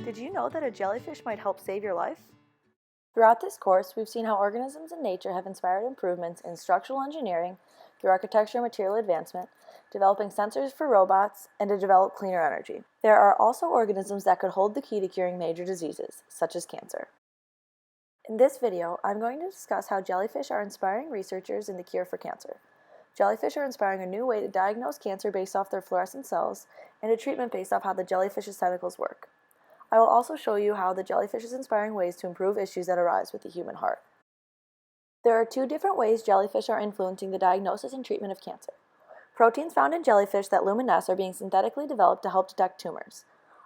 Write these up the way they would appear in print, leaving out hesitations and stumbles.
Did you know that a jellyfish might help save your life? Throughout this course, we've seen how organisms in nature have inspired improvements in structural engineering, through architecture and material advancement, developing sensors for robots, and to develop cleaner energy. There are also organisms that could hold the key to curing major diseases, such as cancer. In this video, I'm going to discuss how jellyfish are inspiring researchers in the cure for cancer. Jellyfish are inspiring a new way to diagnose cancer based off their fluorescent cells, and a treatment based off how the jellyfish's tentacles work. I will also show you how the jellyfish is inspiring ways to improve issues that arise with the human heart. There are two different ways jellyfish are influencing the diagnosis and treatment of cancer. Proteins found in jellyfish that luminesce are being synthetically developed to help detect tumors.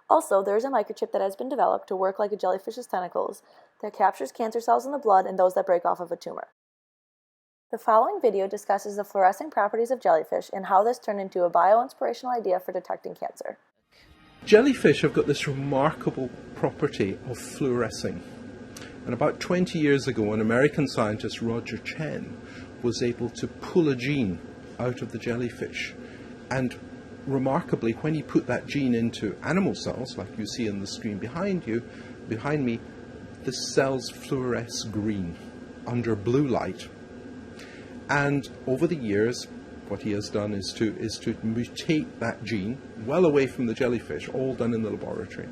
Also, there is a microchip that has been developed to work like a jellyfish's tentacles that captures cancer cells in the blood and those that break off of a tumor. The following video discusses the fluorescing properties of jellyfish and how this turned into a bio-inspirational idea for detecting cancer. Jellyfish have got this remarkable property of fluorescing. And about 20 years ago, an American scientist, Roger Chen, was able to pull a gene out of the jellyfish. And remarkably, when he put that gene into animal cells, like you see on the screen behind me, the cells fluoresce green under blue light. And over the years, what he has done is to mutate that gene well away from the jellyfish, all done in the laboratory,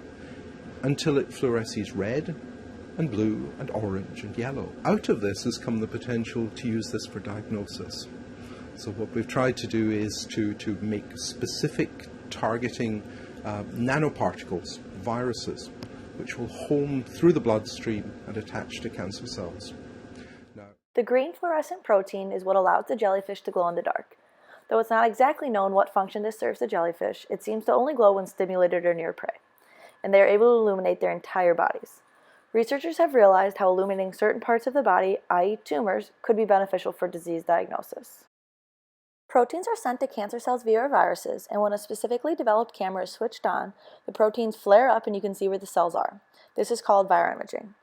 until it fluoresces red and blue and orange and yellow. Out of this has come the potential to use this for diagnosis. So what we've tried to do is to make specific targeting nanoparticles, viruses, which will home through the bloodstream and attach to cancer cells. The green fluorescent protein is what allows the jellyfish to glow in the dark. Though it's not exactly known what function this serves the jellyfish, it seems to only glow when stimulated or near prey, and they are able to illuminate their entire bodies. Researchers have realized how illuminating certain parts of the body, i.e. tumors, could be beneficial for disease diagnosis. Proteins are sent to cancer cells via viruses, and when a specifically developed camera is switched on, the proteins flare up and you can see where the cells are. This is called viroimaging.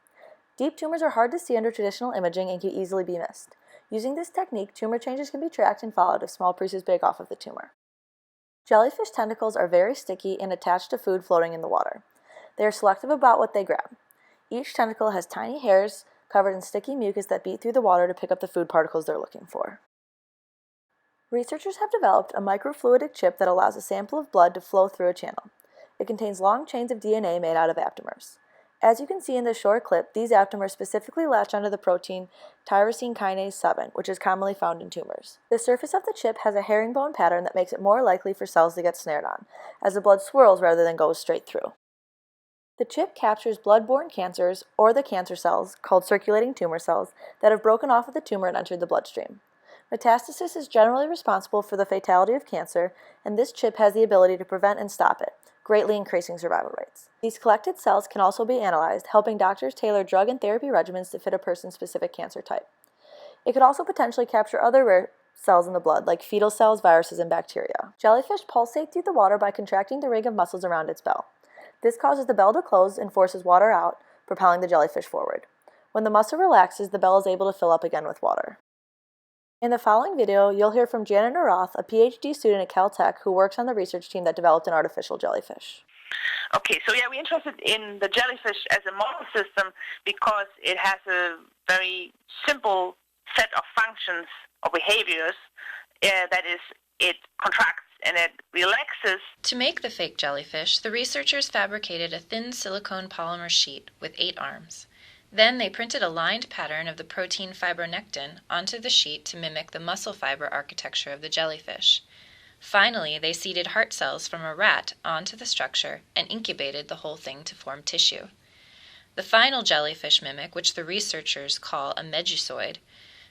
Deep tumors are hard to see under traditional imaging and can easily be missed. Using this technique, tumor changes can be tracked and followed if small pieces break off of the tumor. Jellyfish tentacles are very sticky and attached to food floating in the water. They are selective about what they grab. Each tentacle has tiny hairs covered in sticky mucus that beat through the water to pick up the food particles they're looking for. Researchers have developed a microfluidic chip that allows a sample of blood to flow through a channel. It contains long chains of DNA made out of aptamers. As you can see in this short clip, these aptamers specifically latch onto the protein tyrosine kinase 7, which is commonly found in tumors. The surface of the chip has a herringbone pattern that makes it more likely for cells to get snared on, as the blood swirls rather than goes straight through. The chip captures blood-borne cancers, or the cancer cells, called circulating tumor cells, that have broken off of the tumor and entered the bloodstream. Metastasis is generally responsible for the fatality of cancer, and this chip has the ability to prevent and stop it, greatly increasing survival rates. These collected cells can also be analyzed, helping doctors tailor drug and therapy regimens to fit a person's specific cancer type. It could also potentially capture other rare cells in the blood, like fetal cells, viruses, and bacteria. Jellyfish pulsate through the water by contracting the ring of muscles around its bell. This causes the bell to close and forces water out, propelling the jellyfish forward. When the muscle relaxes, the bell is able to fill up again with water. In the following video, you'll hear from Janet Naroth, a PhD student at Caltech who works on the research team that developed an artificial jellyfish. Okay, so we're interested in the jellyfish as a model system because it has a very simple set of functions or behaviors. That is, it contracts and it relaxes. To make the fake jellyfish, the researchers fabricated a thin silicone polymer sheet with 8 arms. Then they printed a lined pattern of the protein fibronectin onto the sheet to mimic the muscle fiber architecture of the jellyfish. Finally, they seeded heart cells from a rat onto the structure and incubated the whole thing to form tissue. The final jellyfish mimic, which the researchers call a medusoid,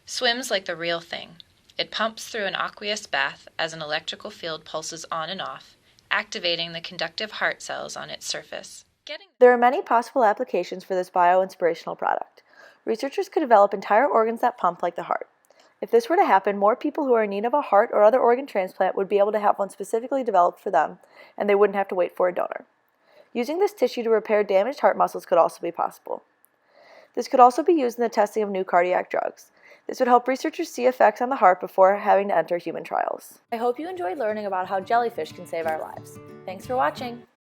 swims like the real thing. It pumps through an aqueous bath as an electrical field pulses on and off, activating the conductive heart cells on its surface. There are many possible applications for this bio-inspirational product. Researchers could develop entire organs that pump like the heart. If this were to happen, more people who are in need of a heart or other organ transplant would be able to have one specifically developed for them, and they wouldn't have to wait for a donor. Using this tissue to repair damaged heart muscles could also be possible. This could also be used in the testing of new cardiac drugs. This would help researchers see effects on the heart before having to enter human trials. I hope you enjoyed learning about how jellyfish can save our lives. Thanks for watching!